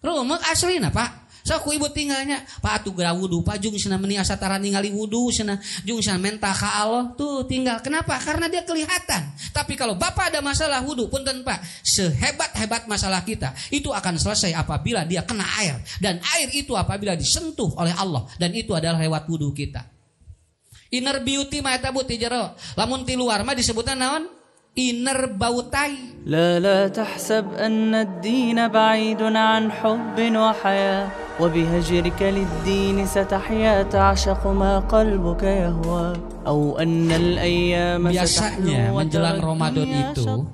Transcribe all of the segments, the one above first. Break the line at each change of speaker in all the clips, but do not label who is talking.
Rumek aslina Pak. So ku ibu tinggalnya Pak atuh geura wudu Pak jung cenah meuni asa tara ningali wudu cenah jung cenah menta ka Allah tuh tinggal. Kenapa? Karena dia kelihatan. Tapi kalau Bapak ada masalah wudu punten Pak, sehebat-hebat masalah kita itu akan selesai apabila dia kena air, dan air itu apabila disentuh oleh Allah, dan itu adalah lewat wudu kita. Inner beauty mah eta bu ti jero. Lamun ti luar mah disebutna naon? Inner bautai.
لا تحسب أن الدين بعيد عن حب وحياة وبهجرك للدين ستحيا تعشق ما قلبك يهوى أو أن الأيام
biasanya menjelang Ramadan itu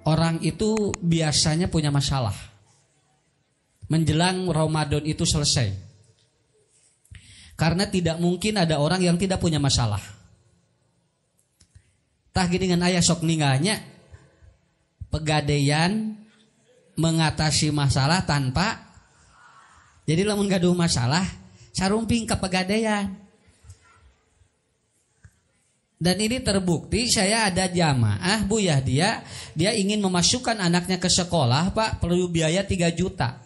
orang itu biasanya punya masalah. Menjelang Ramadan itu selesai. Karena tidak mungkin ada orang yang tidak punya masalah. Tah gini dengan ayah sok ningalnya pegadaian mengatasi masalah tanpa, jadi lamun gaduh masalah sarumping ke pegadaian. Dan ini terbukti, saya ada jamaah Buyah, dia ingin memasukkan anaknya ke sekolah Pak, perlu biaya 3 juta.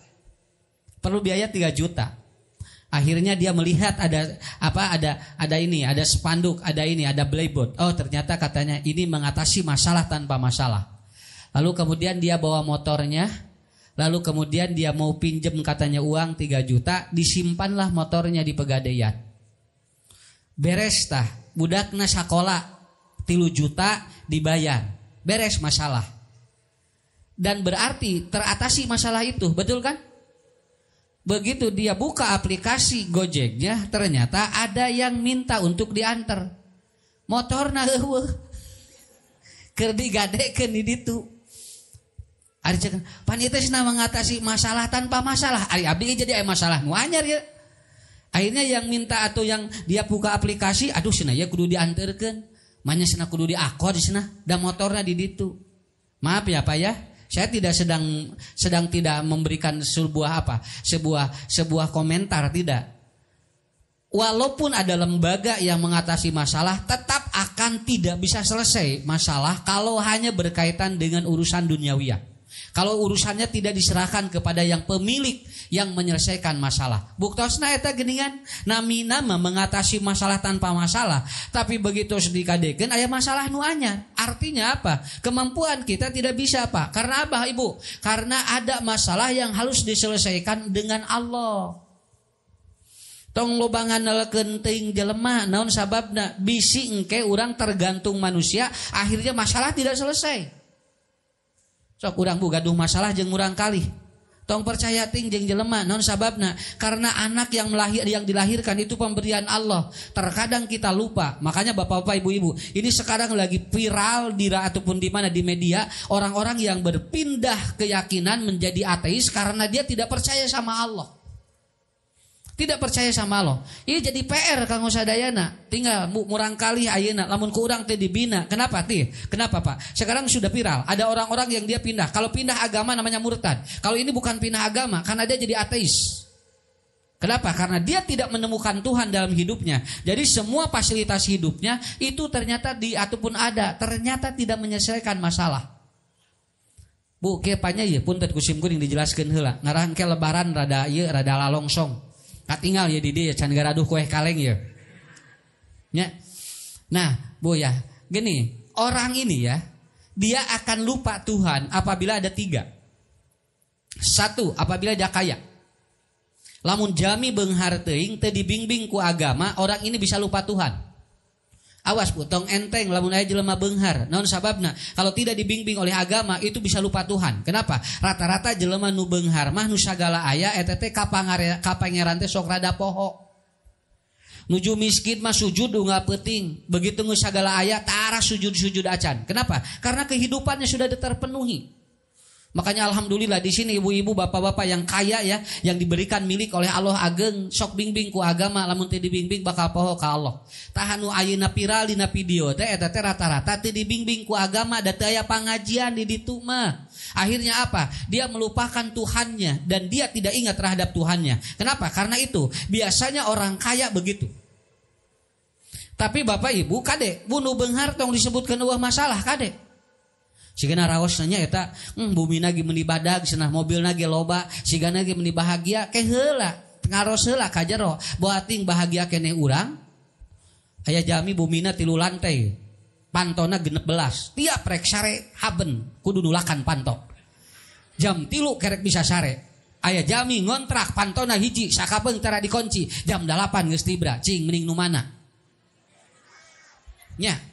Perlu biaya 3 juta. Akhirnya dia melihat ada spanduk, ada blackboard. Oh, ternyata katanya ini mengatasi masalah tanpa masalah. Lalu kemudian dia bawa motornya, lalu kemudian dia mau pinjem katanya uang 3 juta, disimpanlah motornya di Pegadaian. Beres tah, budakna sakola 3 juta dibayar. Beres masalah. Dan berarti teratasi masalah itu, betul kan? Begitu dia buka aplikasi Gojeknya, ternyata ada yang minta untuk diantar. Motorna eueuh. Keur digadekeun di ditu. Ari ceuk panitia mengatasi masalah tanpa masalah. Ari abdi jadi aya masalah nu anyar ya. Akhirnya yang minta atau yang dia buka aplikasi, aduh cenah ya kudu dianterkeun. Manya cenah kudu diakor cenah da motorna di ditu. Maaf ya Pak ya. Saya tidak sedang tidak memberikan sebuah komentar, tidak. Walaupun ada lembaga yang mengatasi masalah, tetap akan tidak bisa selesai masalah kalau hanya berkaitan dengan urusan duniawiyah. Kalau urusannya tidak diserahkan kepada yang pemilik yang menyelesaikan masalah. Buktosna eta geuningan nami nama mengatasi masalah tanpa masalah, tapi begitu dikadekeun aya masalah nu anyar. Artinya apa? Kemampuan kita tidak bisa Pak. Karena apa Ibu? Karena ada masalah yang harus diselesaikan dengan Allah. Tong lobangan naleukeun teuing jelema naon sababna? Bisi engke urang tergantung manusia, akhirnya masalah tidak selesai. Sok urang bu gaduh masalah jeung urang kalih. Tong percaya ting jeung jelema naon sababna? Karena anak yang dilahirkan itu pemberian Allah. Terkadang kita lupa. Makanya Bapak-bapak, Ibu-ibu, ini sekarang lagi viral ataupun di mana di media orang-orang yang berpindah keyakinan menjadi ateis karena dia tidak percaya sama Allah. Tidak percaya sama Allah. Ini jadi PR kanggo sadayana. Tinggal murang kali ayeuna lamun ku urang teh dibina. Kenapa tih? Kenapa Pak? Sekarang sudah viral. Ada orang-orang yang dia pindah. Kalau pindah agama namanya murtad. Kalau ini bukan pindah agama karena dia jadi ateis. Kenapa? Karena dia tidak menemukan Tuhan dalam hidupnya. Jadi semua fasilitas hidupnya itu ternyata ataupun ada, ternyata tidak menyelesaikan masalah. Bu, kepanya ya punten kusim kuring dijelaskeun heula. Ngarahan ke lebaran rada lalongsong. Katinggal ya di dia can garaduh kue kaleng ya. Nah, Bu ya, gini, orang ini ya, dia akan lupa Tuhan apabila ada 3. 1, apabila dia kaya. Lamun jami beunghar teuing teu dibimbing ku agama, orang ini bisa lupa Tuhan. Awas Bu, tong enteng lamun aya jelema beunghar. Naon sababna? Kalau tidak dibimbing oleh agama itu bisa lupa Tuhan. Kenapa? Rata-rata jelema nu beunghar mah nu sagala aya eta teh kapangeran teh sok rada poho. Nuju miskin mah sujud unggal peuting. Begitu geus sagala aya tara sujud-sujud acan. Kenapa? Karena kehidupannya sudah terpenuhi. Makanya alhamdulillah di sini ibu-ibu, bapak-bapak yang kaya ya, yang diberikan milik oleh Allah ageng, sok bimbing ku agama, lamun teu dibimbing bakal poho ka Allah. Tahanu ayeuna viral dina video teh eta teh rata-rata teu dibimbing ku agama da teu aya pangajian di ditu mah. Akhirnya apa? Dia melupakan Tuhannya dan dia tidak ingat terhadap Tuhannya. Kenapa? Karena itu biasanya orang kaya begitu. Tapi Bapak Ibu kade, bunu beunghar tong disebutkeun eueuh masalah kade. Sigana raos nanya eta bumi lagi meuni badag cenah mobil lagi loba sigana lagi meuni bahagia ke heula ngaros heula ka jero boating bahagia keneh urang aya jami bumina 3 lantai pantona 16 tiap rek sare haben kudu nulakan panto jam 3 kerek bisa sare aya jami ngontrak pantona hiji sakabeung tara dikunci jam 8 geus tibra cing mending nu mana nya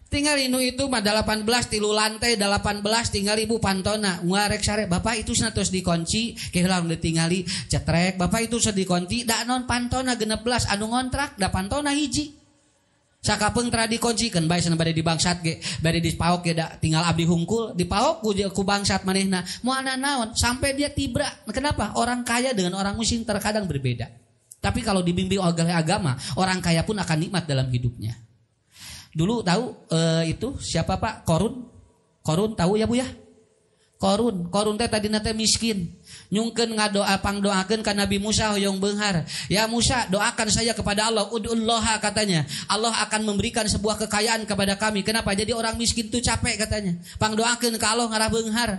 tinggal inu itu mah 18 3 lantai 18 tinggal ibu pantona ngarek sare bapak itu cenah tos dikunci keheula ditingali cetrek bapak itu tos dikunci da non pantona 16 anu ngontrak da pantona hiji sakapeung tara dikuncikeun bae cenah bade dibangsat ge bade dipaok ge da tinggal abdi hungkul dipaok ku bangsat manehna moalna naon sampai dia tibra. Kenapa? Orang kaya dengan orang miskin terkadang berbeda. Tapi kalau dibimbing oleh agama, orang kaya pun akan nikmat dalam hidupnya. Dulu tahu itu siapa Pak? Korun tahu ya Bu ya? Korun teh tadina teh miskin. Nyungkeun ngadoa pangdoakeun ka Nabi Musa hoyong beunghar. Ya Musa, doakan saya kepada Allah. Ud'ullaha katanya. Allah akan memberikan sebuah kekayaan kepada kami. Kenapa? Jadi orang miskin tuh capek katanya. Pangdoakeun ka Allah ngarah beunghar.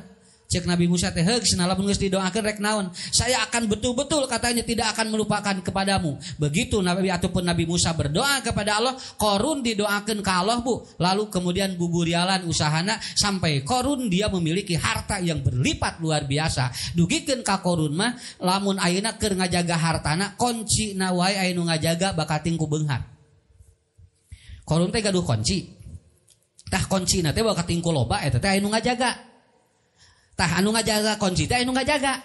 Cek Nabi Musa teh heug cenah lamun geus didoakeun rek naon. Saya akan betul-betul katanya tidak akan melupakan kepadamu. Begitu Nabi Musa berdoa kepada Allah, Korun didoakeun ka Allah Bu. Lalu kemudian buburialan usahana sampai Korun dia memiliki harta yang berlipat luar biasa. Dugikeun ka Korun mah lamun ayeuna keur ngajaga hartana kunci na wae aya nu ngajaga bakating ku beunghar. Korun teh gaduh kunci. Tah kuncina teh bakating ku loba eta teh aya nu ngajaga. Tah anu ngajaga kunci teh anu ngajaga.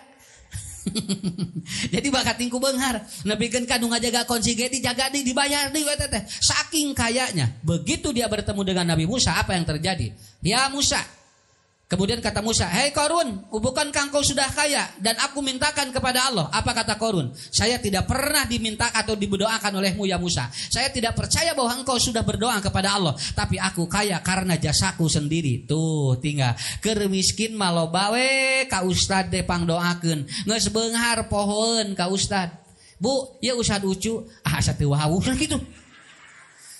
Jadi bakat tingku beunghar nepikeun ka anu ngajaga kunci ge dijaga dibayar deui eta teh. Saking kayanya. Begitu dia bertemu dengan Nabi Musa, apa yang terjadi? Ya Musa. Kemudian kata Musa, "Hei Korun, bukankah engkau sudah kaya dan aku mintakan kepada Allah?" Apa kata Korun? "Saya tidak pernah diminta atau diberdoakan olehmu ya Musa. Saya tidak percaya bahwa engkau sudah berdoa kepada Allah, tapi aku kaya karena jasaku sendiri." Tuh, tinggal keur miskin maloba we ka ustad teh pangdoakeun. Geus beunghar pohoeun ka ustad. "Bu, ya Ustad Ucu." "Ah, asa teu wahawuh kitu."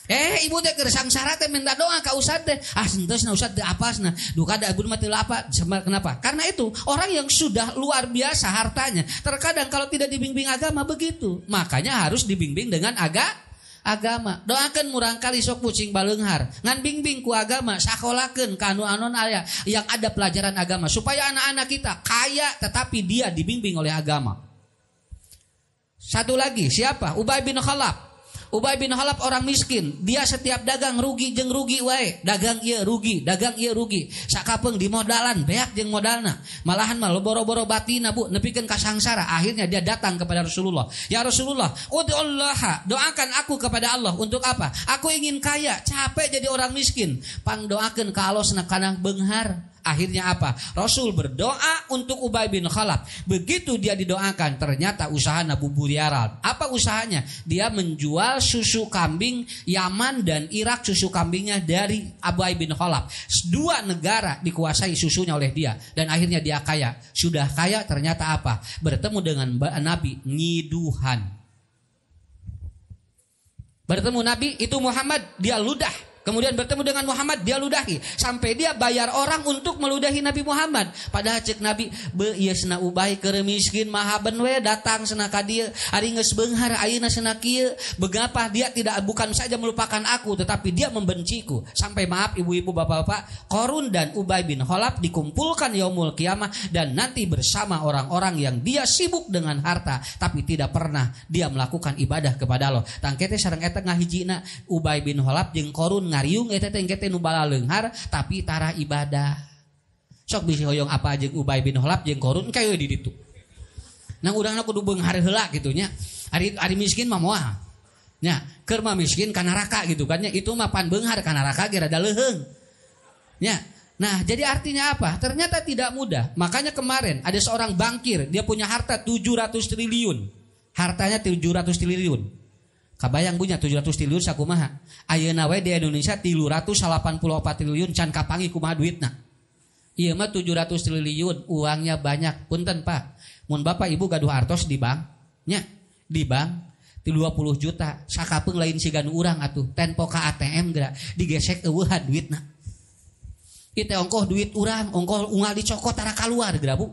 Ibu teh keur sangsara teh minta doa ka ustad teh. Senteusna ustad teh apasna. Duka da ibu mah teu apa. Kenapa? Karena itu orang yang sudah luar biasa hartanya, terkadang kalau tidak dibimbing agama begitu. Makanya harus dibimbing dengan agama. Doakeun murang kali sok pucing baleunghar. Ngan bimbing ku agama, sakolakeun ka anu-anon aya yang ada pelajaran agama supaya anak-anak kita kaya tetapi dia dibimbing oleh agama. Satu lagi, siapa? Ubay bin Khalaf. Ubay bin Khalaf orang miskin, dia setiap dagang rugi jeung rugi wae. Dagang ieu rugi, sakapeung di modalan beak jeung modalna. Malahan mah boro-boro batina Bu, nepikeun ka sangsara. Akhirnya dia datang kepada Rasulullah. "Ya Rasulullah, ud'ullaha, doakan aku kepada Allah untuk apa? Aku ingin kaya, capek jadi orang miskin. Pangdoakeun ka Allah cenah kana beunghar." Akhirnya apa? Rasul berdoa untuk Ubay bin Khalaf. Begitu dia didoakan, ternyata usahanya buburiaran. Apa usahanya? Dia menjual susu kambing Yaman dan Irak, susu kambingnya dari Ubay bin Khalaf. 2 negara dikuasai susunya oleh dia. Dan akhirnya dia kaya. Sudah kaya ternyata apa? Bertemu dengan Nabi ngiduhan. Bertemu Nabi itu Muhammad, dia ludah. Kemudian bertemu dengan Muhammad, dia ludahi. Sampai dia bayar orang untuk meludahi Nabi Muhammad. Padahal cek Nabi, ieu cenah Ubay keur miskin mahaben we datang cenah ka dieu. Ari geus beunghar ayeuna cenah kieu. Begapa dia bukan saja melupakan aku, tetapi dia membenciku. Sampai maaf ibu-ibu bapak-bapak, Korun dan Ubay bin Khalaf dikumpulkan yaumul kiamah dan nanti bersama orang-orang yang dia sibuk dengan harta, tapi tidak pernah dia melakukan ibadah kepada Allah. Tangke teh sareng eta ngahijina Ubay bin Khalaf jeung Korun ngariung eta teh engke teh nu bala leunghar tapi tara ibadah. Sok bisa hoyong apa jeung Ubay bin Khalaf jeung Korun kae di ditu. Nang urangna kudu beunghar heula kitu nya. Ari miskin mah moal. Nya, keur mah miskin ka neraka gitu kan nya. Itu mah pan beunghar ka neraka ge rada leuheung. Nya. Nah, jadi artinya apa? Ternyata tidak mudah. Makanya kemarin ada seorang bankir, dia punya harta 700 triliun. Hartanya 700 triliun. Kabayang punya 700 triliun sakumaha. Ayeuna we di Indonesia 384 triliun can kapangi kumaha duitna. Ieu mah 700 triliun, uangnya banyak. Punten Pak. Mun Bapak Ibu gaduh artos di bank, nya di bank 20 juta, sakapeung lain sigan urang atuh. Tempo ka ATM geura digesek eueuhan duitna. Ieu teh ongkoh duit urang, ongkoh unggal dicokot tara kaluar geura Bu.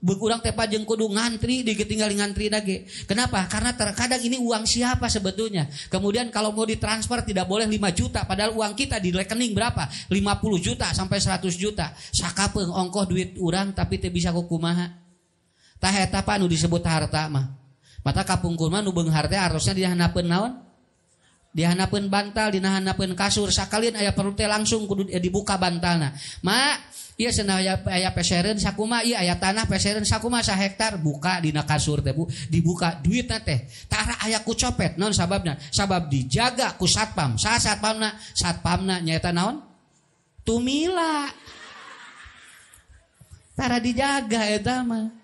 Beuk urang teh pajeng kudu ngantri ditinggali ngantri lagi. Kenapa? Karena terkadang ini uang siapa sebetulnya. Kemudian kalau mau ditransfer tidak boleh 5 juta padahal uang kita di rekening berapa? 50 juta sampai 100 juta. Sakapeung ongkoh duit urang tapi teu bisa kumaha. Tah eta anu disebut harta mah. Mata kapungkur mah nu beung harta harusnya dihanapeun naon? Dihanapeun bantal, dihanapeun kasur. Sakalian aya perlu teh langsung kudu dibuka bantalna. Mak, ieu cenah aya peseren sakumaha, ieu aya tanah peseren sakumaha 1 hektar, buka dina kasur teh Bu, dibuka duitna teh. Tara aya ku copet, naon sababna? Sabab dijaga ku satpam. Saha satpamna? Satpamna nyaeta naon? Tumila. Tara dijaga eta mah.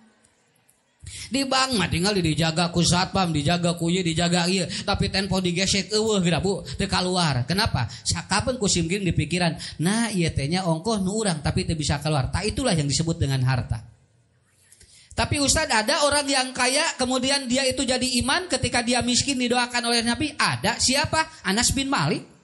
Di bank mah tinggal dijaga ku satpam, dijaga ku ieu, dijaga ieu, tapi tempo digesek eueuh geura Bu, teu kaluar. Kenapa? Sakapeung ku simkin di pikiran, nah ieu teh nya ongkoh nu urang tapi teu bisa keluar. Tah itulah yang disebut dengan harta. Tapi Ustaz, ada orang yang kaya kemudian dia itu jadi iman ketika dia miskin didoakan oleh Nabi? Ada. Siapa? Anas bin Malik.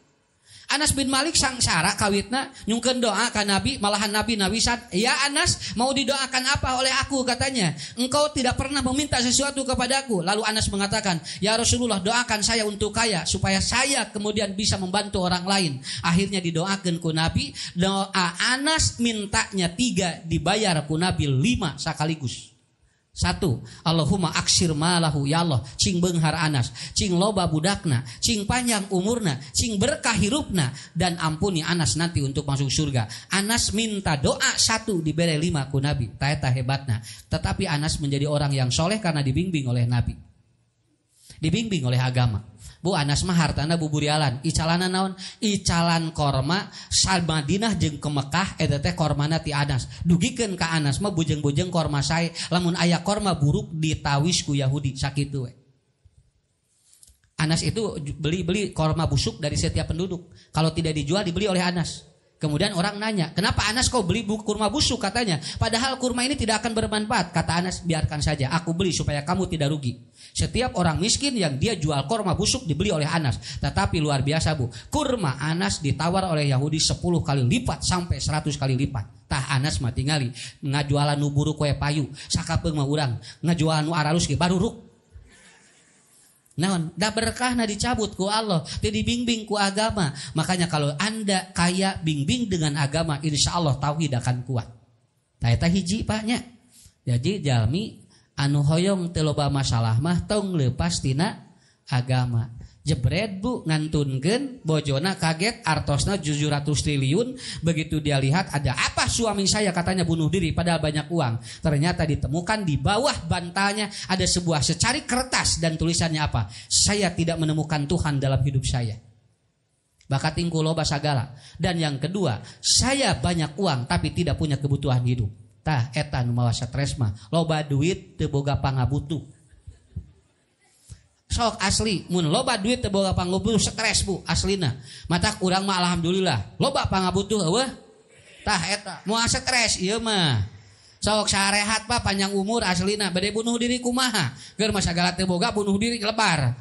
Anas bin Malik sangsara kawitna nyungkeun doa ka Nabi, malahan Nabi nawisan, "Ya Anas, mau didoakan apa oleh aku?" katanya. "Engkau tidak pernah meminta sesuatu kepadaku." Lalu Anas mengatakan, "Ya Rasulullah, doakan saya untuk kaya supaya saya kemudian bisa membantu orang lain." Akhirnya didoakan ku Nabi, doa Anas mintanya 3 dibayar ku Nabi 5 sekaligus. 1, Allahumma aksir malahu, ya Allah, cing beunghar Anas, cing loba budakna, cing panjang umurna, cing berkah hirupna, dan ampuni Anas nanti untuk masuk surga. Anas minta doa 1 diberi 5 ku Nabi. Taeta hebatna. Tetapi Anas menjadi orang yang soleh karena dibimbing oleh Nabi, dibimbing oleh agama. Bu, Anas mah hartana buburialan, icalana naon? Icalan korma sal Madinah jeung ke Mekah eta teh kormana ti Anas. Dugikeun ka Anas mah bujeng-bujeng korma sae, lamun aya korma buruk ditawis ku Yahudi sakitu we. Anas itu beli korma busuk dari setiap penduduk. Kalau tidak dijual dibeli oleh Anas. Kemudian orang nanya, "Kenapa Anas kau beli kurma busuk?" katanya. "Padahal kurma ini tidak akan bermanfaat." Kata Anas, "Biarkan saja, aku beli supaya kamu tidak rugi." Setiap orang miskin yang dia jual kurma busuk dibeli oleh Anas. Tetapi luar biasa Bu, kurma Anas ditawar oleh Yahudi 10 kali lipat sampai 100 kali lipat. Tah Anas mah tingali ngajualan nu buruk we payu, sakapeung mah urang ngajualan nu aralus ge baruruk. Naon? Da berkahna dicabut ku Allah, teu dibimbing ku agama. Makanya kalau Anda kaya bimbing dengan agama, insya Allah tauhid akan kuat. Tah eta hiji Pak nya. Jadi jalmi anu hoyong teu loba masalah mah tong leupas tina agama. Jebret Bu, ngantunkeun bojona kaget artosna 700 triliun. Begitu dia lihat ada apa suami saya, katanya bunuh diri padahal banyak uang. Ternyata ditemukan di bawah bantalnya ada sebuah secari kertas dan tulisannya apa? "Saya tidak menemukan Tuhan dalam hidup saya. Bakat tingku loba sagala." Dan yang kedua, "Saya banyak uang tapi tidak punya kebutuhan hidup." Tah eta nu mawa stres mah, loba duit teu boga pangabutuh. Sok asli, mun loba duit teu boga pangabutuh stres Bu, aslina. Mata urang mah alhamdulillah, loba pangabutuh eueuh. Tah eta, moal stres ieu mah. Sok sarehat Pak, panjang umur aslina, bade bunuh diri kumaha? Keur mah sagala teu boga bunuh diri lebar.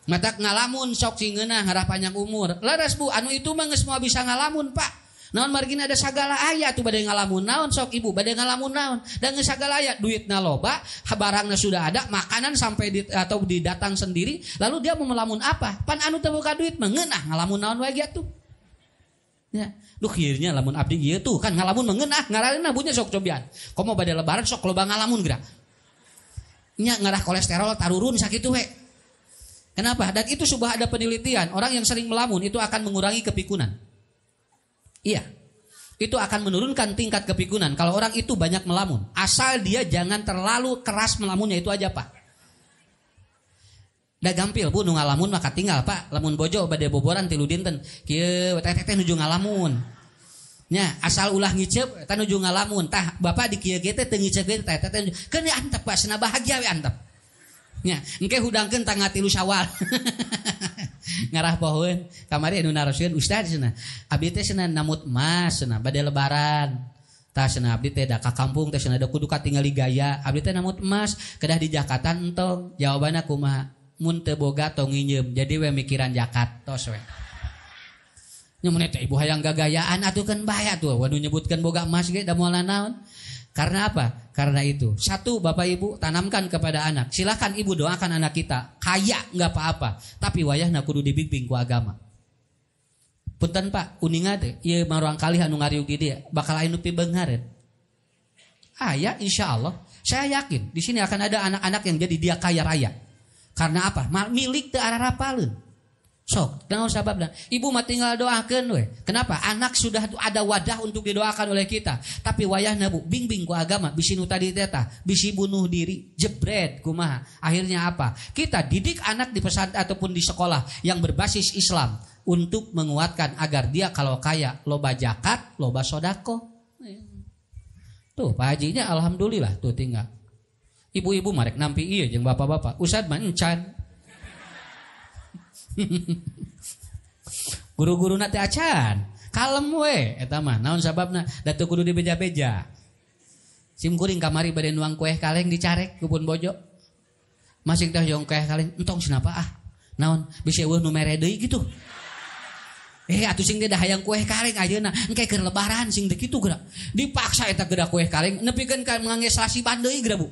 Mata ngalamun sok singeunah ngarah panjang umur. Laras Bu, anu itu mah geus moal bisa ngalamun Pak. Naon margina ada sagala aya tuh bade ngalamun naon, sok ibu bade ngalamun naon, dan geus sagala aya, duitna loba, barangna sudah ada, makanan sampai atau didatang sendiri, lalu dia mau melamun apa? Pan anu teu boga duit mah ngeunah ngalamun naon wae ge atuh. Ya, duh kieunya lamun abdi ieu tuh kan ngalamun mah ngeunah, ngarareuna bunya sok cobian. Komo bade lebaran sok loba ngalamun geura. Nya ngarah kolesterol tarurun sakitu we. Kenapa? Dan itu sudah ada penelitian, orang yang sering melamun itu akan mengurangi kepikunan. Iya, itu akan menurunkan tingkat kepikunan kalau orang itu banyak melamun. Asal dia jangan terlalu keras melamunnya, itu aja Pak. Da gampil Bu, nu ngalamun maka tinggal Pak. Lamun bojo bade boboran 3 dinten, kieu teteh nuju ngalamun. Nya asal ulah ngicep eta nuju ngalamun. Tah Bapak di kieu ge teh teu ngicep ge teteh keun antep Pak, cenah bahagia we antep. Nya engke hudangkeun tanggal 3 Syawal. Ngarah pohoeun kamari anu narosieun Ustaz cenah. Abdi teh cenah namut emas cenah bade lebaran. Tah cenah abdi teh da ka kampung teh cenah da kudu katingali gaya. Abdi teh namut emas kedah di jakatan entong. Jawabanna kumaha? Mun teu boga tong nginjeum. Jadi we mikiran jakat tos we. Nyamun eta ibu hayang gagayaan atuh kan bahaya tuh. Waduh nyebutkan boga emas ge da moal naon. Karena apa? Karena itu. Satu, Bapak Ibu tanamkan kepada anak. Silahkan ibu doakan anak kita kaya nggak apa-apa. Tapi wayahna kudu dibimbing ku agama. Punten Pak, uninga teh ieu maruang kali anu ngariung di dia bakal aya nu pibeungareun. Ya insya Allah. Saya yakin di sini akan ada anak-anak yang jadi dia kaya raya. Karena apa? Milik teu ararapaleun. Sok, naon sababna? Ibu mah tinggal doakeun we. Kenapa? Anak sudah ada wadah untuk didoakan oleh kita. Tapi wayahna Bu, bimbing ku agama, bisi nu tadi teh bisi bunuh diri, jebret kumaha. Akhirnya apa? Kita didik anak di pesantren ataupun di sekolah yang berbasis Islam untuk menguatkan agar dia kalau kaya loba zakat, loba sodako. Tuh Pak Hajinya alhamdulillah tuh tinggal. Ibu-ibu marek nampi ieu jeung bapak-bapak. Ustad mah encan. Guru-guru nate acan kalem we eta mah naon sababna da teu kudu dibeja-beja. Sim kuring kamari bade nuang kueh kaleng dicarek kupun bojo. Masih teh jong kueh kaleng entong sinapa naon bisi eueuh nu mere deui kitu. Atuh sing teh da hayang kueh kaleng ajeuna engke keur lebaran sing teh kitu geura. Dipaksa eta geura kueh kaleng nepikeun ka ngangge slasiban deui geura Bu.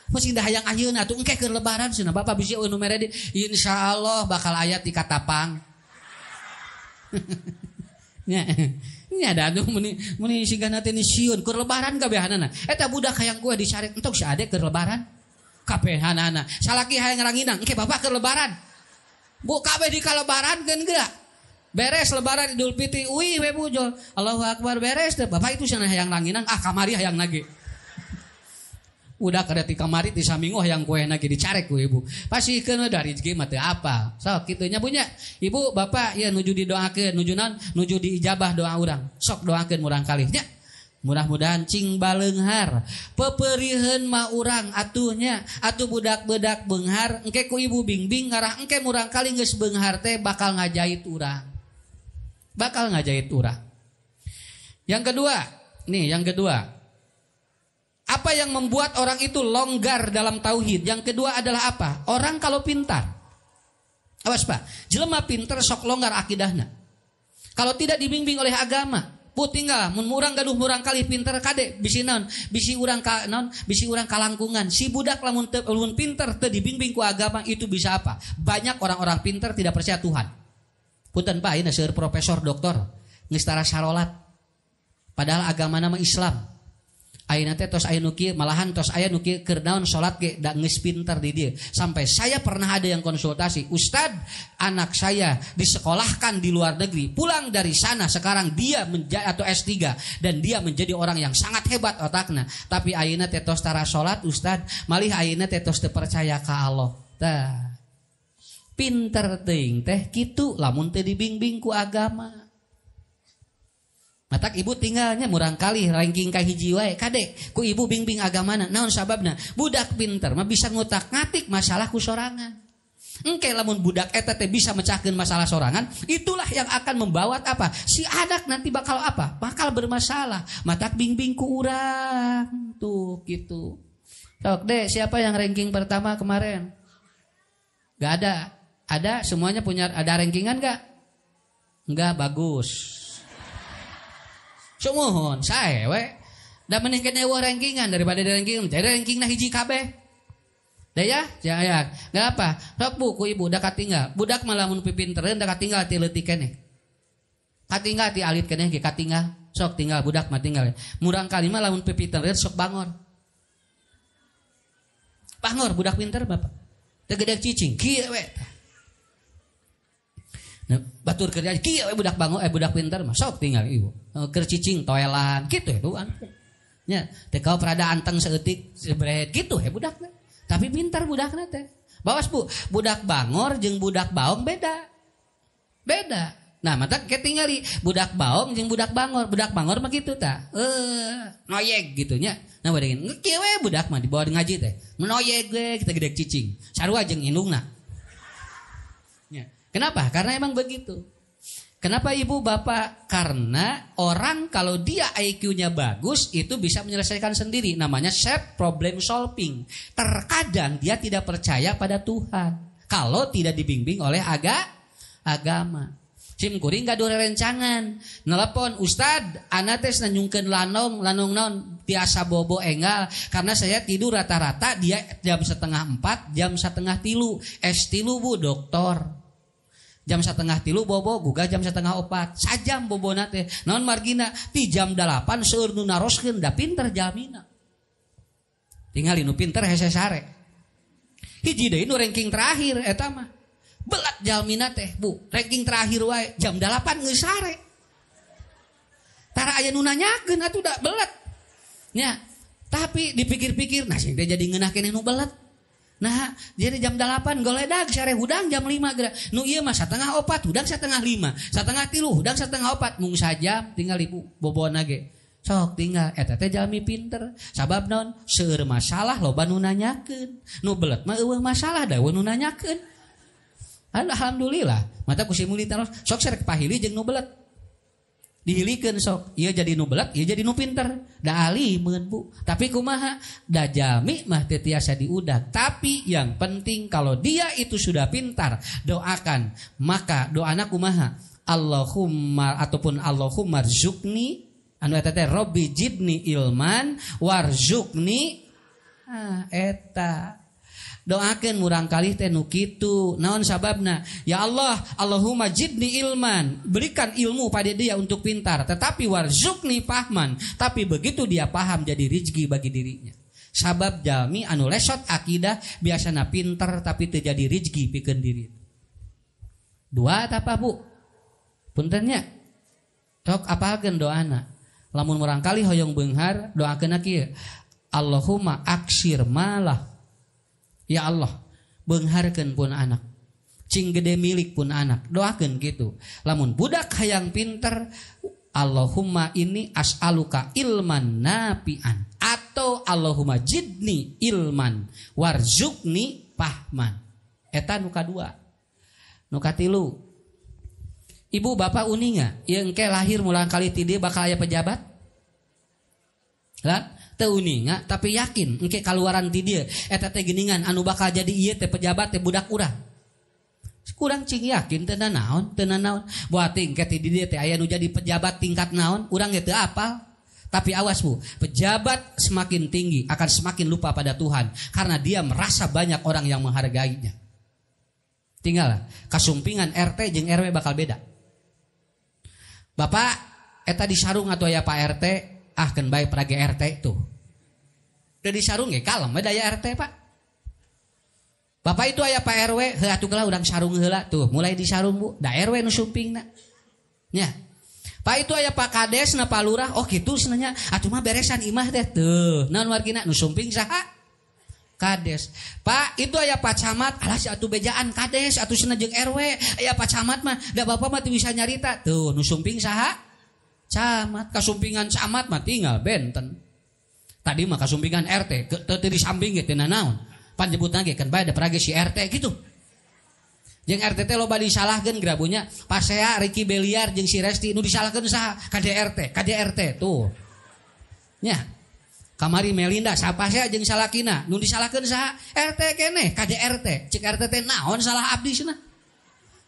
Masih dah hayang ayeuna atuh engke keur lebaran cenah Bapak bisi eueuh nu mere di insyaallah bakal ayat di katapang. Nya ada atuh muni sigana teh sieun keur lebaran kabehanana. Eta budak hayang kue dicarek entok si ade keur lebaran. Kabehanana. Salaki hayang ranginang engke Bapak keur lebaran. Bu kabeh di kalebaran keun geura. Beres lebaran Idul Fitri uih we bujol. Allahu Akbar beres teh Bapak itu cenah hayang ranginang kamari hayang nage. Udah kada ti kamari ti samingo hayang kue nage dicarek ku ibu. Pasikeun dari rezeki mah teu apa. Sok kitu nya punya. Ibu bapak ya nuju didoakeun, nuju naon? Nuju diijabah doa urang. Sok doakeun murang kalih nya. Mudah-mudahan cing baleunghar. Pepeurieun mah urang atuhnya. Atuh budak-budak beunghar engke ku ibu bimbing ngarah engke murang kali geus beunghar teh bakal ngajait urang. Bakal ngajait urang. Yang kedua. Apa yang membuat orang itu longgar dalam tauhid? Yang kedua adalah apa? Orang kalau pintar. Awas Pak, jelema pintar sok longgar akidahna. Kalau tidak dibimbing oleh agama, tinggal mun urang gaduh murang kali pintar kade bisi naon? Bisi urang kalangkungan. Si budak lamun pintar teu dibimbing ku agama itu bisa apa? Banyak orang-orang pintar tidak percaya Tuhan. Punten Pak, ieu seueur profesor doktor geus tara sarolat. Padahal agama nama Islam. Ayeuna teh tos aya nu kieu malahan tos aya nu kieu keur naon salat ge da geus pinter di dieu. Sampai saya pernah ada yang konsultasi, "Ustad, anak saya disekolahkan di luar negeri, pulang dari sana sekarang dia atau S3 dan dia menjadi orang yang sangat hebat otakna. Tapi ayeuna teh tos tara salat, Ustad, malih ayeuna teh tos teu percaya ka Allah." Tah. Pinter teuing teh kitu lamun teu dibimbing ku agama. Matak ibu tinggalnya murang kali ranking ka hiji wae kade ku ibu bimbing agamana naon sababna budak pinter mah bisa ngutak-ngatik masalah ku sorangan. Engke lamun budak eta teh bisa mecahkeun masalah sorangan, itulah yang akan membawa apa? Si anak nanti bakal apa? Bakal bermasalah. Matak bimbing ku urang. Tuh gitu. Sok deh, siapa yang ranking pertama kemarin? Gak ada. Ada semuanya punya ada rankingan gak? Enggak, bagus. Sumuhun sae we da mending kene rankingan daripada di ranking jadi ranking na hiji kabeh da ya enggak apa sok Bu ku ibu da katinggal budak mah lamun pipintereun da katinggal ti leutik keneh katinggal ti alit keneh ge katinggal sok tinggal budak mah tinggal murang kali mah lamun pipintereun sok bangor budak pinter Bapak teu gede cicing kieu we. Nah, batur kerja kieu budak bangun budak pintar mah sok tinggal ibu. Keur cicing toelan kitu ya tuan. Nya teh kau prada anteng saeutik sebret kitu ya budakna. Tapi pintar budakna teh. Bawas Bu, budak bangor jeung budak baong beda. Beda. Nah, mata ke tingali budak baong jeung budak bangor. Budak bangor mah kitu tah. Noyeg gitu nya. Nah, bade kieu we budak mah dibawa ngaji teh. Noyeg we kita gede cicing. Sarua jeung indungna. Nya. Kenapa? Karena emang begitu. Kenapa ibu bapak? Karena orang kalau dia IQ-nya bagus itu bisa menyelesaikan sendiri. Namanya self problem solving. Terkadang dia tidak percaya pada Tuhan. Kalau tidak dibimbing oleh agama. Sim kuring gaduh rerencangan, nelpon Ustad, ana teh nanyungkeun lanong naon tiasa bobo enggal karena saya tidur rata-rata dia jam 3:30, jam 2:30, S3 Bu dokter. Jam 3:30 bobo gugah jam 3:30, sajam bobona teh. Naon margina ti jam 8 seueur nu naroskeun da pinter jalmina. Tingali nu pinter hese sare. Hiji deui nu ranking terakhir eta mah. Belat jalmina teh Bu, ranking terakhir wae jam 8 geus sare. Tara aya nu nanyakeun atuh da belat. Nya, tapi dipikir-pikir nah sing teh jadi ngeunah keneh nu belat. Nah, jadi jam 8 goledag sare hudang jam 5 geura. Nu ieu mah 3:30 hudang 3:30, 3:30 hudang 3:30 mung sajam tinggal ibu bobona ge. Sok tinggal eta teh jalmi pinter. Sabab naon? Seueur masalah loba nu nanyakeun. Nu belet mah eueuh masalah da nu nanyakeun. Alhamdulillah, mata kusi muli terus sok serek pahili jeung nu belet. Dihilikeun sok, ieu jadi nu belet, ieu jadi nu pinter. Da alimeun Bu. Tapi kumaha? Da jalmi mah teu tiasa diudag. Tapi yang penting kalau dia itu sudah pintar, doakan. Maka doana kumaha? Allahumma ataupun Allahumma rzuqni anu eta teh Rabbi jibni ilman warzuqni eta. Doakeun murang kali teh nu kitu. Naon sababna? Ya Allah, Allahumma jibni ilman, berikan ilmu pada dia untuk pintar, tetapi warzuqni fahman, tapi begitu dia paham jadi rezeki bagi dirinya. Sabab jalmi anu lesot akidah biasana pintar tapi teu jadi rezeki pikeun diri. Dua apa Bu? Punten nya. Sok apalkeun doana. Lamun murang kali hoyong beunghar doakeun kieu. Allahumma aksir malah. Ya Allah, beungharkeun pun anak. Cing gede milik pun anak. Doakeun gitu. Lamun budak hayang pinter, Allahumma inni as'aluka ilman nafi'an atau Allahumma jidni ilman warzuqni fahman. Eta nu kadua. Nu katilu. Ibu bapak uninga, ieu engke lahir mulang kali ti dieu bakal aya pejabat? Lah teu uninga tapi yakin engke kaluaran ti dieu eta teh geuningan anu bakal jadi ieu teh pejabat teh budak urang. Kurang cing yakin teu naon. Buat engke ti dieu teh aya nu jadi pejabat tingkat naon, urang ge teu apal. Tapi awas Bu, pejabat semakin tinggi akan semakin lupa pada Tuhan karena dia merasa banyak orang yang menghargainya. Tinggal kasumpingan RT jeung RW bakal beda. Bapak eta disarung atuh aya Pak RT keun bae prage RT tuh. Teu disarung ge kalem we daya RT Pak. Bapak itu aya Pak RW, heuh atuh geula urang sarung heula tuh, mulai disarung Bu, da RW nu sumpingna. Nya. Pak itu aya Pak Kades na Pak Lurah, oh kitu cenanya, atuh mah beresan imah teh tuh. Naon wargina nu sumping saha? Kades. Pak itu aya Pak Camat, alah si atuh bejaan Kades, atuh cenah jeung RW, aya Pak Camat mah, da bapak mah teu bisa nyarita. Tuh, nu sumping saha? Camat. Kasumpingan camat mah tinggal benten. Tadi mah kasumpingan RT teu di samping ge teu naon. Panjebutna ge kan bae da prage si RT gitu. Jeung RT teh loba disalahkeun grabunya Pasea Ricky Beliar jeung si Resti nu disalahkeun saha? KDRT tuh. Nya. Kamari Melinda sapasea jeung salakina nu disalahkeun saha? RT keneh KDRT. Cik RT teh naon salah abdi cenah.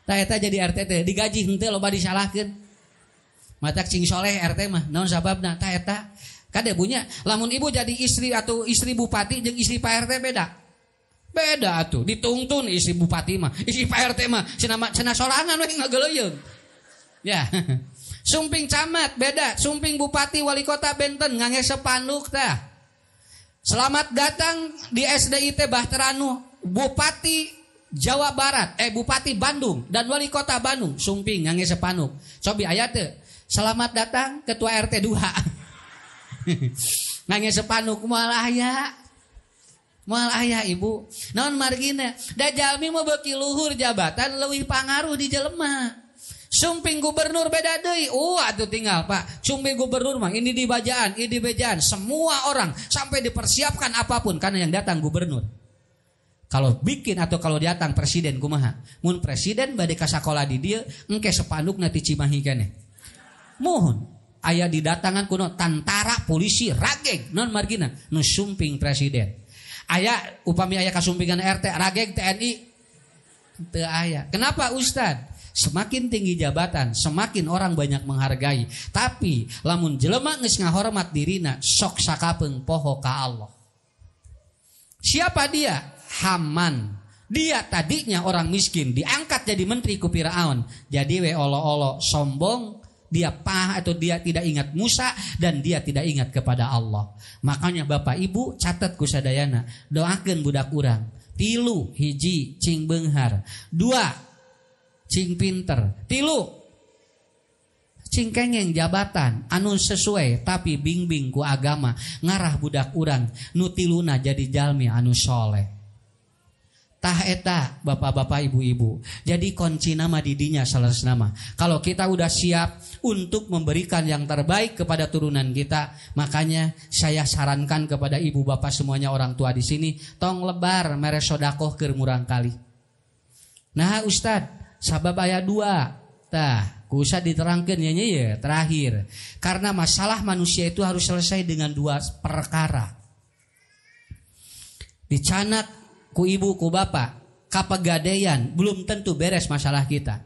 Tah eta jadi RT teh digaji henteu loba disalahkeun. Matak cing soleh RT mah naon sababna tah eta kade bunya lamun ibu jadi istri atau istri bupati jeung istri Pak RT beda atuh ditungtun istri bupati mah istri Pak RT mah cenah sorangan we ngageleuyeung ya. Sumping camat beda, sumping bupati wali kota Benten ngangge sepanduk tah selamat datang di SDIT Bahteranu bupati Jawa Barat bupati Bandung dan wali kota Bandung sumping ngangge sepanduk cobi aya teu selamat datang ketua RT 2. Nangis sepanduk moal aya ibu. Naon margina? Da jalmi mah beuki luhur jabatan leuwih pangaruh di jelema. Sumping gubernur beda deui. Atuh tinggal Pak. Sumping gubernur mah ini di bajaan, ini di bejaan. Semua orang sampai dipersiapkan apapun karena yang datang gubernur. Kalau bikin atau kalau datang presiden kumaha? Mun presiden bade ka sakola di dieu engke sepandukna ti Cimahi keneh. Mohon aya didatangan kuno tentara polisi rageg non margina nu sumping presiden aya upami aya kasumpingan RT rageg TNI teu aya. Kenapa Ustad? semakin tinggi jabatan, semakin orang banyak menghargai. Tapi lamun jelema geus ngahormat dirina, sok sakapeung poho ka Allah. Siapa dia? Haman. Dia tadinya orang miskin, diangkat jadi menteri ku Firaun. Jadi we olo-olo sombong, dia atau dia tidak ingat Musa dan dia tidak ingat kepada Allah. Makanya Bapak Ibu catat ku sadayana, doakeun budak urang. 3, hiji cing beunghar, 2 cing pinter, 3 cing kengeng jabatan anu sesuai tapi bingbing ku agama, ngarah budak urang nu tiluna jadi jalmi anu soleh. Tah eta bapak-bapak ibu-ibu, jadi kunci nama didinya salah nama. Kalau kita udah siap untuk memberikan yang terbaik kepada turunan kita, makanya saya sarankan kepada ibu bapak semuanya orang tua di sini, tong lebar mere sodakoh keur murang kali. Nah Ustad, sabab ayat 2 tah kusa diterangkan ya terakhir, karena masalah manusia itu harus selesai dengan 2 perkara. Dicanak ku ibu ku bapak kapegadean belum tentu beres masalah kita.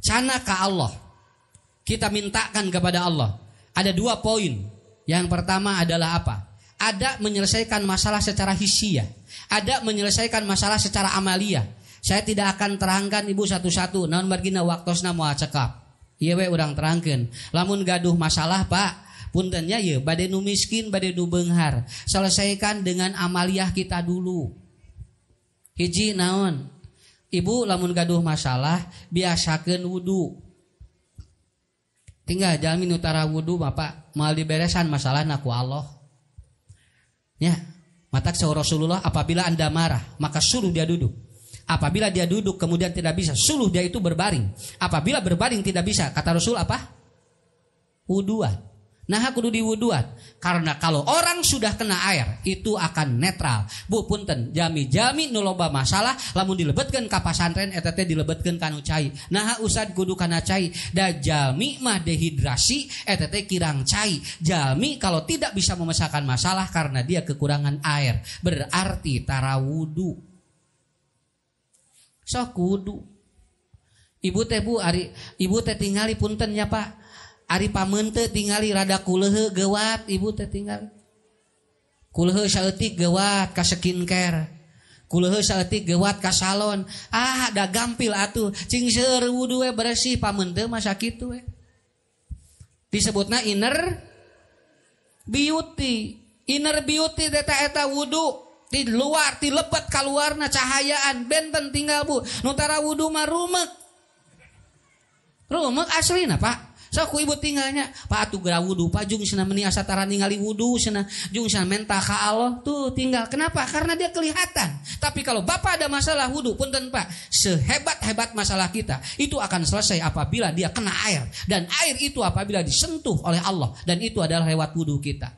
Canak ka Allah, kita mintakan kepada Allah. Ada 2 poin. Yang pertama adalah apa? Ada menyelesaikan masalah secara hissiyah, ada menyelesaikan masalah secara amaliyah. Saya tidak akan terangkan ibu satu-satu, naon margina waktosna moal cekap. Ieu we urang terangkeun. Lamun gaduh masalah Pak, puntennya ye bade nu miskin, bade nu beunghar, selesaikan dengan amaliyah kita dulu. Hiji naon? Ibu lamun gaduh masalah biasakeun wudu. Tinggal jalmi nu tara wudu Bapak moal diberesan masalahna ku Allah. Ya, matak saur Rasulullah, apabila Anda marah maka suruh dia duduk. Apabila dia duduk kemudian tidak bisa, suruh dia itu berbaring. Apabila berbaring tidak bisa, kata Rasul apa? Wuduan. Nah kudu diwuduan. Karena kalau orang sudah kena air, itu akan netral. Bu punten, jami-jami nu loba masalah, lamun dilebetkeun ka pasantren eta teh dilebetkeun kanu cai. Nah usad kudu kana cai. Da jami mah dehidrasi, eta teh kirang cai. Jami kalau tidak bisa memecahkan masalah karena dia kekurangan air, berarti tara wudu. Sok kudu. Ibu teh bu ari ibu teh tingali puntennya Pak. Ari pameun teh tingali rada kuleuheu geuwat, ibu teh tingali. Kuleuheu saeutik geuwat ka skincare. Kuleuheu saeutik geuwat ka salon. Ah da gampil atuh. Cing seueur wudu we bersih pameun teh mah sakitu we. Disebutna inner beauty. Inner beauty eta wudu. Di luar, di lebet kaluarna cahayaan benten tinggal bu nutara wudu mah rumek aslina Pak. So ku ibu tinggalnya Pak atuh geura wudu Pak jung cenah meuni asa tara ningali wudu cenah jung cenah menta ka Allah tuh tinggal. Kenapa? Karena dia kelihatan. Tapi kalau Bapak ada masalah wudu punten Pak, sehebat-hebat masalah kita itu akan selesai apabila dia kena air, dan air itu apabila disentuh oleh Allah, dan itu adalah lewat wudu kita.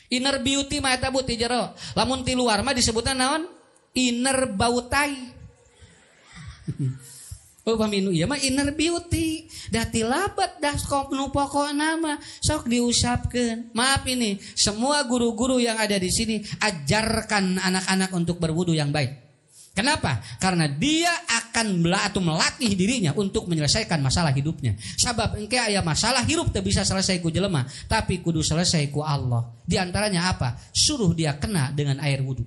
Inner beauty mah eta bu ti jero. Lamun ti luar mah disebutna naon? Inner bautai. Oh paminu ieu mah inner beauty. Da ti labat dah nu pokona mah sok diusapkeun. Maaf ini, semua guru-guru yang ada di sini ajarkan anak-anak untuk berwudu yang baik. Kenapa? Karena dia akan melatih dirinya untuk menyelesaikan masalah hidupnya. Sabab engke aya masalah hirup teu bisa selesai ku jelema, tapi kudu selesai ku Allah. Di antaranya apa? Suruh dia kena dengan air wudu.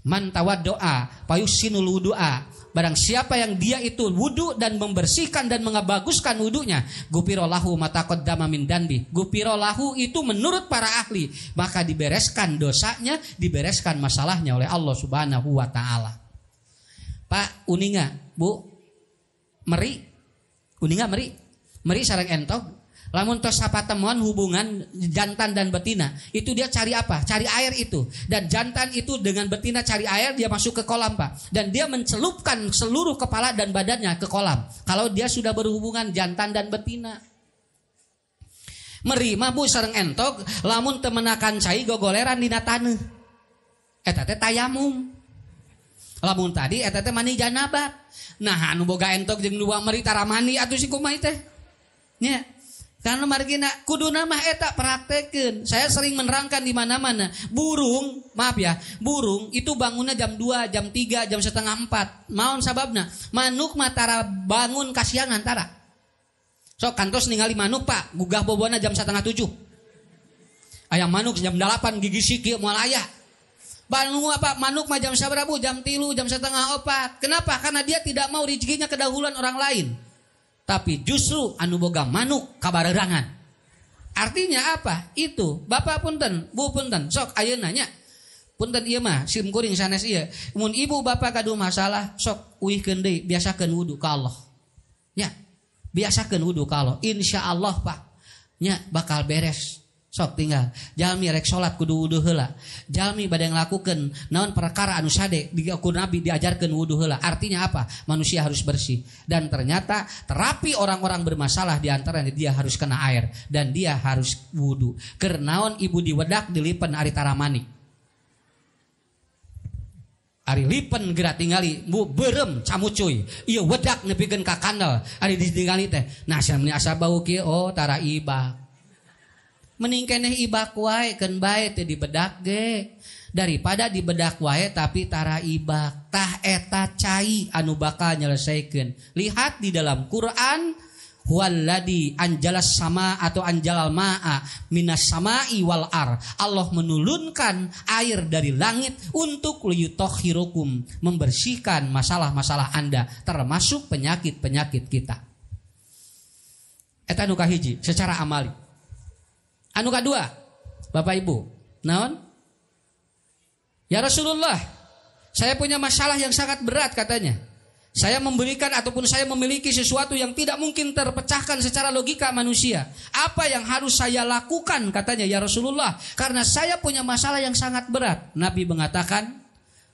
Man tawaddoa payusinul wudu'a. Barang siapa yang dia itu wudu dan membersihkan dan mengabaguskan wudunya, gupiro lahu mataqaddama min danbi. Gupiro lahu itu menurut para ahli, maka dibereskan dosanya, dibereskan masalahnya oleh Allah Subhanahu wa taala. Pak uninga, Bu. Meri. Uninga meri. Meri sareng entok. Lamun tos sapatemuan hubungan jantan dan betina, itu dia cari apa? Cari air itu. Dan jantan itu dengan betina cari air, dia masuk ke kolam Pak. Dan dia mencelupkan seluruh kepala dan badannya ke kolam. Kalau dia sudah berhubungan jantan dan betina. Meri mah Bu sareng entok, lamun teu menakan cai gogoleran dina taneuh. Eta teh tayamum. Lamun tadi eta teh mani janabat. Nah anu boga entok jeung dua meri tara mani atuh si kumaha teh. Nya. Karena margina kuduna mah eta praktekeun. Saya sering menerangkan di mana-mana. Burung, maaf ya, burung itu bangunnya jam 2, jam 3, jam setengah 4. Maon sababna? Manuk mah tara bangun kasiangan tara. Sok kantos ningali manuk Pak, gugah bobona jam setengah 7. Ayam manuk jam 8 gigi sikil moal aya. Bangun apa? Manuk mah jam sabaraha Bu? Jam 3, jam setengah 4. Kenapa? Karena dia tidak mau rezekinya kedahuluan orang lain. Tapi justru anu boga manuk kabarerangan. Artinya apa? Itu Bapak punten, Bu punten, sok ayeuna nya. Punten ieu mah sim kuring sanes ieu. Mun ibu bapak gaduh masalah, sok uihkeun deui, biasakeun wudu ka Allah. Nya, biasakeun wudu ka Allah. Insyaallah Pak, nya bakal beres. Sok tinggal jalmi rek salat kudu wudu heula. Jalmi bade nglakukeun naon perkara anu sade di ku Nabi diajarkeun wudu heula. Artinya apa? Manusia harus bersih. Dan ternyata terapi orang-orang bermasalah di antaranya dia harus kena air dan dia harus wudu. Keur naon ibu diwedak dilipen ari taramani. Ari lipen geura tingali Bu beureum camucuy. Ieu wedak nepikeun ka kandel ari ditingali teh. Nah samuni asa bau kieu oh tara ibak. Mending keneh ibak wae keun bae teu dibedak ge daripada dibedak wae tapi tara ibak. Tah eta cai anu bakal nyelesaikeun. Lihat di dalam Quran, huwallazi anjalas sama atau anjalal ma'a minas sama'i wal ar. Allah menurunkan air dari langit untuk liyutahhirukum, membersihkan masalah-masalah Anda termasuk penyakit-penyakit kita. Eta nu kahiji secara amali. Anu kadua, Bapak Ibu, naon? Ya Rasulullah, saya punya masalah yang sangat berat katanya. Saya memberikan ataupun saya memiliki sesuatu yang tidak mungkin terpecahkan secara logika manusia. Apa yang harus saya lakukan katanya ya Rasulullah? Karena saya punya masalah yang sangat berat. Nabi mengatakan,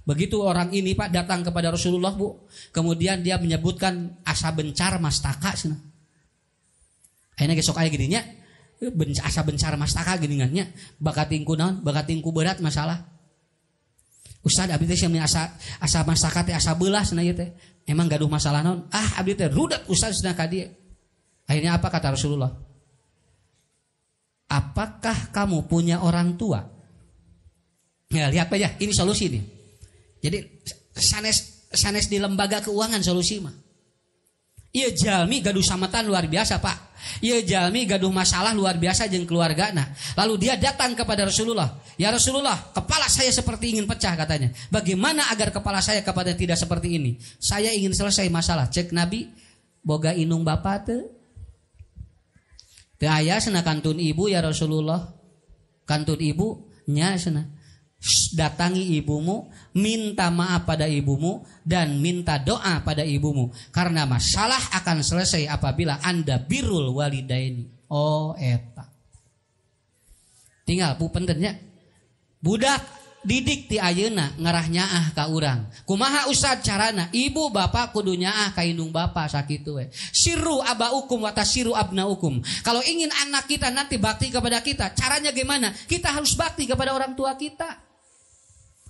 begitu orang ini Pak datang kepada Rasulullah Bu, kemudian dia menyebutkan asa bencar mastaka. Akhirnya gesok aya gininya. Asa bencar mastaka geningannya bakat tingku naon bakat tingku berat masalah Ustaz abdi teh sami asa mastaka teh asa beulah cenah ieu teh emang gaduh masalah naon abdi teh rudet Ustaz cenah ka dieu. Akhirnya apa kata Rasulullah, apakah kamu punya orang tua? Ya lihat aja ini solusi nih. Jadi sanes di lembaga keuangan solusi mah ieu jalmi gaduh sametan luar biasa Pak. Ieu jalmi gaduh masalah luar biasa jeung keluargana. Lalu dia datang kepada Rasulullah. Ya Rasulullah, kepala saya seperti ingin pecah katanya. Bagaimana agar kepala saya kepada tidak seperti ini? Saya ingin selesai masalah. Cek Nabi, boga inung bapa teu? Teu aya cenah kantun ibu ya Rasulullah. Kantun ibu nya cenah. Datangi ibumu, minta maaf pada ibumu dan minta doa pada ibumu karena masalah akan selesai apabila Anda birrul walidaini. Oh eta. Tinggal pu pentennya budak didik ti ayeuna ngarah nyaah ka urang. Kumaha Ustaz carana? Ibu bapak kudu nyaah ka indung bapak sakitu we. Sirru abaukum wa tasiru abnaukum. Kalau ingin anak kita nanti bakti kepada kita, caranya gimana? Kita harus bakti kepada orang tua kita.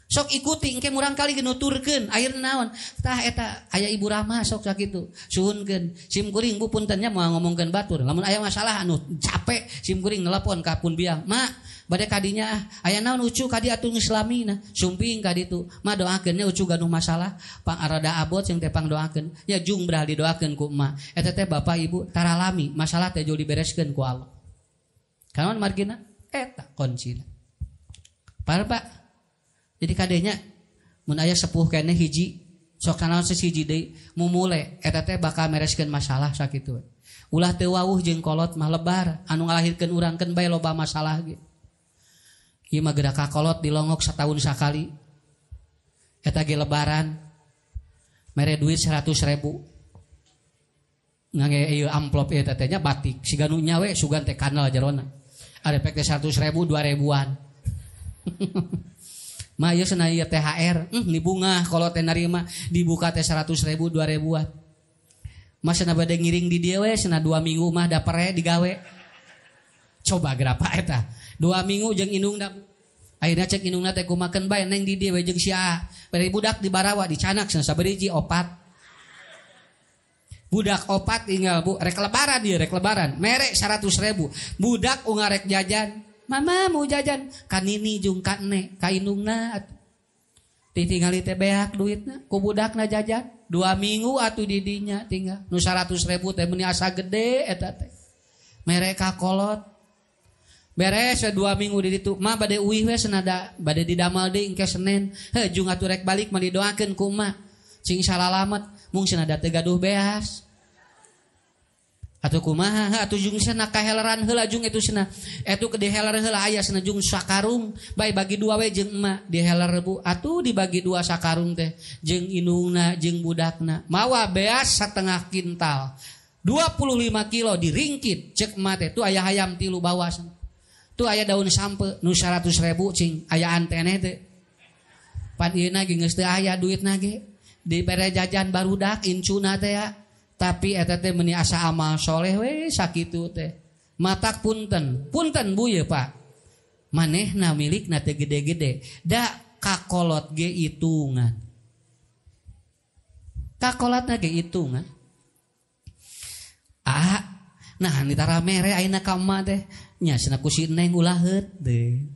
Sok ikuti engke murang kali genuturkeun ayeuna naon tah eta aya ibu Rama sok sakitu suhunkeun sim kuring Bu punten nya moal ngomongkeun batur lamun aya masalah anu capek sim kuring nelepon ka pun biang mak bade kadinya aya naon ucu kadi atuh ngislamina sumping ka ditu mah doakeun nya ucu gaduh masalah pang arada abot sing teh pang doakeun nya jung brah didoakeun ku emak eta teh bapak ibu taralami masalah teh jol dibereskeun ku Allah kanon margina eta kuncina Pak. Jadi kadenya mun aya sepuh keneh hiji sok kanaon sesiji deui mumule eta teh bakal mereskeun masalah sakitu. Ulah teu wawuh jeung kolot mah lebar anu ngalahirkeun urang keun bae loba masalah ge. Ieu mah geura ka kolot dilongok satahun sakali. Eta ge lebaran mere duit 100.000. Ngangge ieu amplop ieu teh nya batik siga nu nya we sugan teh kanal jarona. Are pek teh 100.000 2000-an. Mah ieu cenah ieu THR, ni bunga kalau teh narima dibuka teh 100.000 2000-an. Mah cenah bade ngiring di dieu we cenah 2 minggu mah da pere digawe. Coba gerapa eta. 2 minggu jeung indungna. Akhirna cek indungna teh kumakeun bae neng di dieu we jeung sia. Bari budak di barawa dicanak cenah saberiji 4. Budak opat tinggal bu rek lebaran dia rek lebaran merek 100.000 budak ungarek jajan mama mau jajan kanini jeung kane kainungna ditinggali teh beak duitna ku budakna jajan 2 minggu atuh didinya tinggal nu 100.000 teh meuni asa gede eta teh merek kakolot beres 2 minggu di ditu mah bade uih we senada bade didamel deui engke Senin heuh jeung atuh rek balik mah didoakeun ku mah cing salalamet mung senada teu gaduh beas atuh kumaha atuh jeung cenah kaheleran heula jeung itu cenah etu ke diheler heula aya cenah jeung sakarung bae bagi 2 we jeung emak diheler bu atuh dibagi 2 sakarung teh jeung indungna jeung budakna mawa beas satengah kintal 25 kilo diringkit cek emak teh tu aya hayam 3 bawa tu aya daun sampe nu 100.000 cing aya antene teh pan ieu na ge geus teu aya duitna ge dibere jajan barudak incuna teh ya tapi eta teh meuni asa amal soleh we sakitu teh matak punten bu ye Pak manehna milikna teh gede-gede da kakolot ge hitungan kakolotna ge hitungan nah nitara mere ayeuna ka emak teh nya cenah ku si Neng ulah heudeung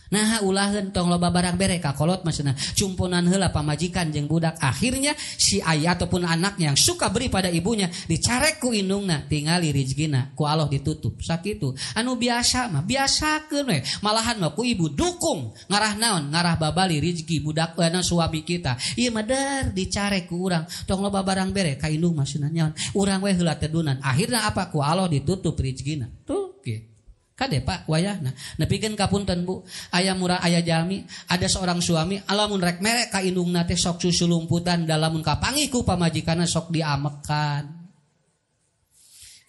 nah ulaheun tong loba barang bere kakolot maksudna cumpunan heula pamajikan jeung budak akhirnya si ayah ataupun anaknya yang suka beri pada ibunya dicarek ku indungna tingali rezekina ku Allah ditutup sakitu anu biasa mah biasakeun we malahan mah ku ibu dukung ngarah naon ngarah babali rezeki budak suami kita ieu mah dar dicarek ku urang tong loba barang bere ka indung maksudna nyaon urang we heula tedunan akhirnya apa ku Allah ditutup rezekina tuh gitu kade Pak wayahna nepikeun kapunten Bu aya murah aya jalmi ada seorang suami alamun rek merek ka indungna teh sok susu lumputan dalamun kapangi ku pamajikanna sok diamekan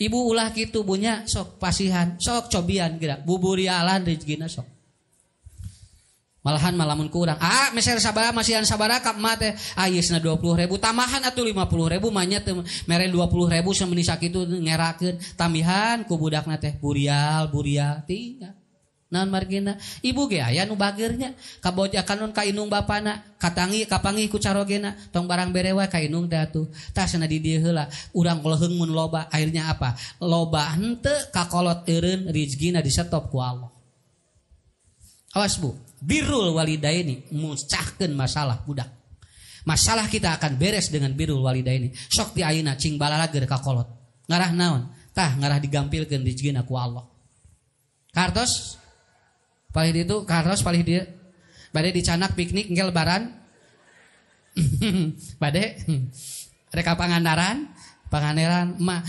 ibu ulah kitu bunya sok pasihan sok cobian geura buburialan rezekina sok malahan malamun kurang meser sabaraha masihan sabaraha ka emak teh ieu cenah 20.000 tamahan atuh 50.000 mah nya teh mere 20.000 sameuni sakitu ngerakeun tambihan ku budakna teh burial tinggal naon margina ibu ge aya nu bageurnya kabojakan ka indung bapana kapangi ku carogena tong barang bere wae ka indung teh atuh tah cenah di dieu heula urang leuheung mun loba akhirnya apa loba henteu kakolot eureun rezekina disetop ku Allah awas Bu birrul walidaini mucahkeun masalah budak. Masalah kita akan beres dengan birrul walidaini. Sok ti ayeuna cing balalager ka kolot. Ngarah naon? Tah ngarah digampilkeun rezekina ku Allah. Kartos palih ditu kartos palih dieu. Bade dicanak piknik engke lebaran. Bade rek pangandaran ma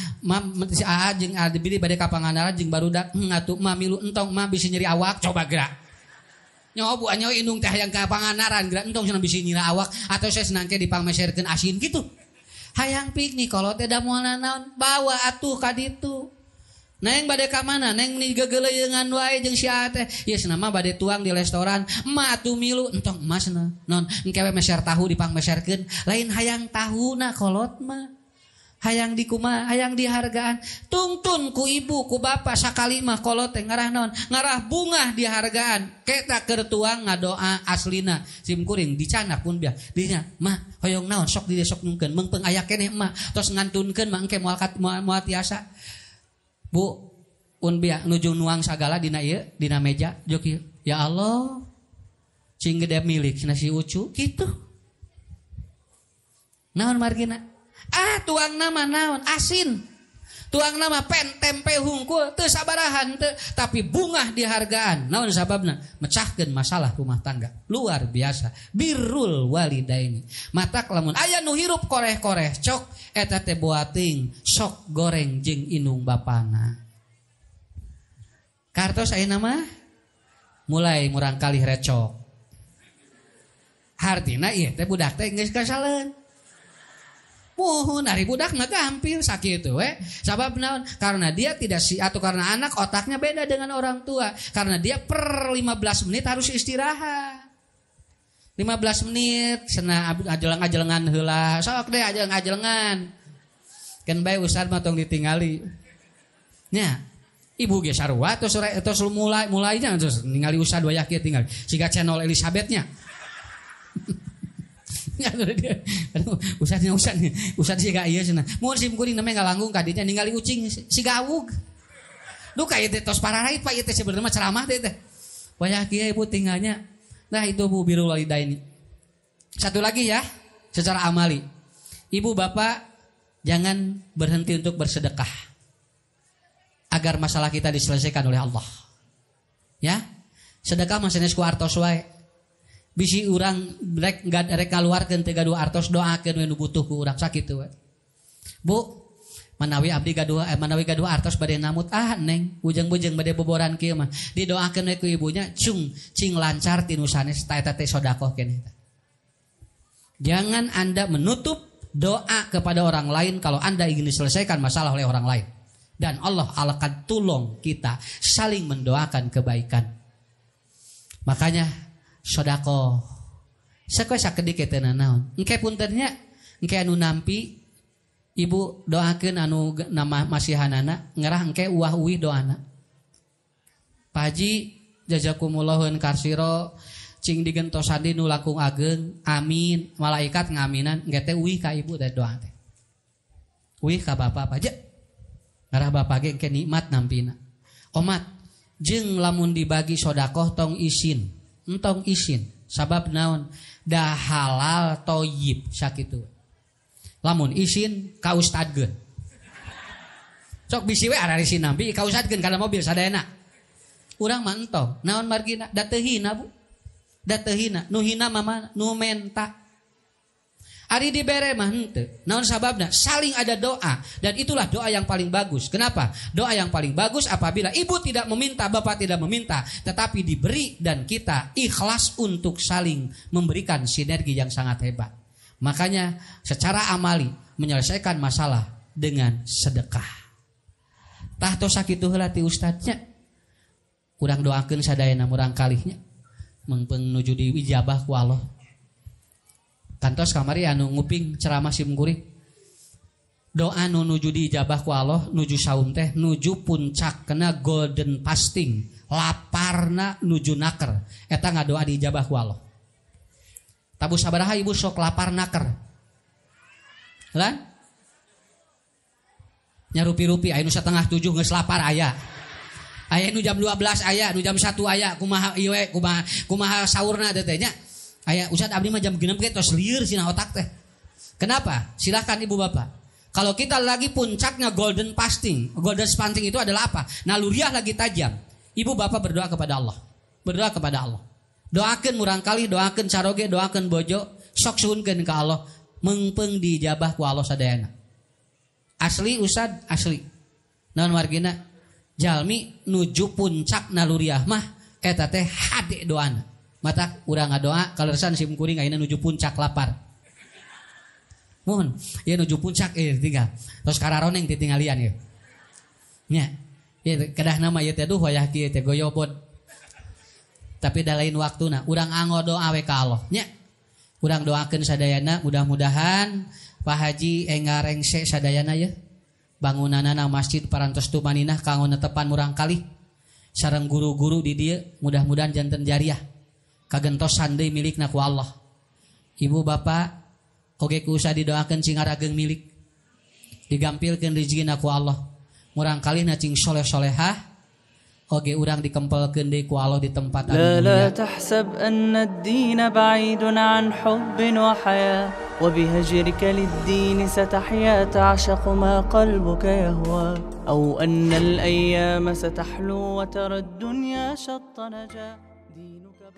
si Aa jeung Adibidi bade ka pangandaran jeung barudak atuh ma milu entong ma bisi nyeri awak coba gerak. Nyobu anyo indung teh hayang ka panganaran geura entong cenah bisi nyira awak atau saya senangke dipangmeserkeun asin gitu. Hayang piknik kalau teh da moal naon bawa atuh ka ditu. Neng bade ka mana? Neng meni gegeleuyeungan wae jeung sia teh. Ieu cenah mah bade tuang di restoran. Ma atuh milu entong emas cenah. Non engke we meser tahu dipangmeserkeun. Lain hayang tahuna kolot mah. Hayang dikuma, hayang dihargaan. Tungtun ku ibu, ku bapa sakali mah kolot teh ngarah naon? Ngarah bunga dihargaan. Kita keur tuang ngadoa aslina. Sim kuring dicanak pun biar. Dinya, mah hoyong naon sok di sok nungkeun. Meungpeung aya keneh mah tos ngantunkeun mah engke moal tiasa. Bu, un biar nuju nuang sagala dina ieu, dina meja jok ieu. Ya Allah. Cing gede milik nasi ucu kitu. Naon margina? Tuang nama naon asin tuang nama pen tempe hungkul teu sabarahan teu tapi bunga dihargaan naon sababna mecahkeun masalah rumah tangga luar biasa birrul walidaini matak lamun aya nu hirup koreh-koreh cok eta teh boating sok goreng jeung indung bapana kartos ayeuna mah mulai murang kalih recok hartina ieu teh budak teh geus kasaleun mohon dari budak mah gampil sakitu we. Sabab naon? Karena dia tidak atau karena anak otaknya beda dengan orang tua. Karena dia per 15 menit harus istirahat. 15 menit cenah ajelang-ajelengan heula. Sok deh ajelang-ajelengan. Kan bae ustad mah tong ditingali. Nya, ibu ge sarua tos mulainya terus ningali ustad wayah kieu tinggal. Siga channel Elizabethnya. Aduh, usah siga ieu cenah. Mun sim kuring namanya ngalanggung ka dinya ningali ucing siga awug. Duh ka ieu teh tos pararait Pak ieu teh sebenarnya ceramah teh. Wayah kieu Ibu tinggalnya. Nah itu Bu birrul walidain. Satu lagi ya, secara amali. Ibu bapak jangan berhenti untuk bersedekah agar masalah kita diselesaikan oleh Allah. Ya, sedekah maksudnya ku artos wae. Bisi urang rek ngaluarkeun teh gaduh artos doakeun we nu butuh ku urang sakitu we. Bu, manawi abdi gaduh artos bade namut neng bujeng-bujeng bade boboran kieu mah didoakeun we ku ibunya cing lancar tinu sanes eta teh sedekah keneh. Jangan Anda menutup doa kepada orang lain kalau Anda ingin diselesaikan masalah oleh orang lain. Dan Allah akan tolong kita saling mendoakan kebaikan. Makanya sedekah sakoe sakedik teh naon. Engke puntennya engke anu nampi ibu doakeun anu nama masihanana ngarah engke uwah-uwih doana. Pak Haji jazakumullahu katsira cing digentosan di nu langkung ageng amin malaikat ngaminan engke teh uwih ka ibu teh doa teh. Uwih ka bapak aja. Ngarah bapak ge engke nikmat nampina. Omat jeung lamun dibagi sedekah tong isin. Entong isin. Sabab naon? Da halal thayyib sakitu. Lamun isin ka ustadgeun. Sok bisi we ara isin nampi ka ustadgeun kana mobil sadayana. Urang mah entong. Naon margina? Da teu hina Bu. Da teu hina. Nu hina mah nu menta. Ari dibere mah henteu. Naon sababna? Saling ada doa dan itulah doa yang paling bagus. Kenapa? Doa yang paling bagus apabila ibu tidak meminta, bapak tidak meminta, tetapi diberi dan kita ikhlas untuk saling memberikan sinergi yang sangat hebat. Makanya secara amali menyelesaikan masalah dengan sedekah. Tah tos sakitu heula ti ustadznya. Urang doakeun sadayana murang kalihnya mengpeung nuju diijabah ku Allah. Kantos kamari anu nguping ceramah sim kuring. Doa nu nuju diijabah ku Allah, nuju saum teh, nuju puncak kena golden fasting, laparna nuju naker. Eta ngadoa diijabah ku Allah. Tabu sabaraha ibu sok lapar naker? Lan? Nyarupi-rupi aya nu 6:30 geus lapar aya. Aya nu jam 12 aya, nu jam 1 aya, kumaha ieu we, kumaha saurna teh nya. Aya Ustaz abdi mah jam 6 ge tos lieur cenah otak teh. Kenapa? Silakan ibu bapak. Kalau kita lagi puncaknya golden fasting. Golden fasting itu adalah apa? Naluriah lagi tajam. Ibu bapak berdoa kepada Allah. Berdoa kepada Allah. Doakeun murang kali, doakeun caroge, doakeun bojo, sok suhunkeun ka Allah, mengpeung dijabah ku Allah sadayana. Asli Ustaz, asli. Naon margina? Jalmi nuju puncak naluriah mah eta teh hade doana. Mata urang ngadoa kaleresan sim kuring ayeuna nuju puncak lapar. Mohon, ieu nuju puncak tinggal. Tos kararoneng titingalian ieu. Nya. Ieu kedah nama ieu teh duh wayah kieu teh goyobod. Tapi da lain waktuna urang angodoa we ka Allah nya. Urang doakeun sadayana mudah-mudahan Pak Haji engarengse sadayana ye. Bangunanana masjid parantos tumaninah kanggo netepan murang kalih. Sareng guru-guru di dieu mudah-mudahan janten jariah. Kagentosan deui milikna ku Allah. Ibu bapak oge kusa didoakeun cing arageng milik. Digampilkeun rezekina ku Allah. Murang kalihna cing soleh-solehah oge urang dikempelkeun deui ku Allah di tempat anu mulia.
La tahsab anna ad-din ba'idun an hubbin wa haya wa bihajrika lid-din satahya ta'shaqu ma qalbuka yahwa aw anna al-ayyam satahlu wa tara ad-dunya shatta naja dinuka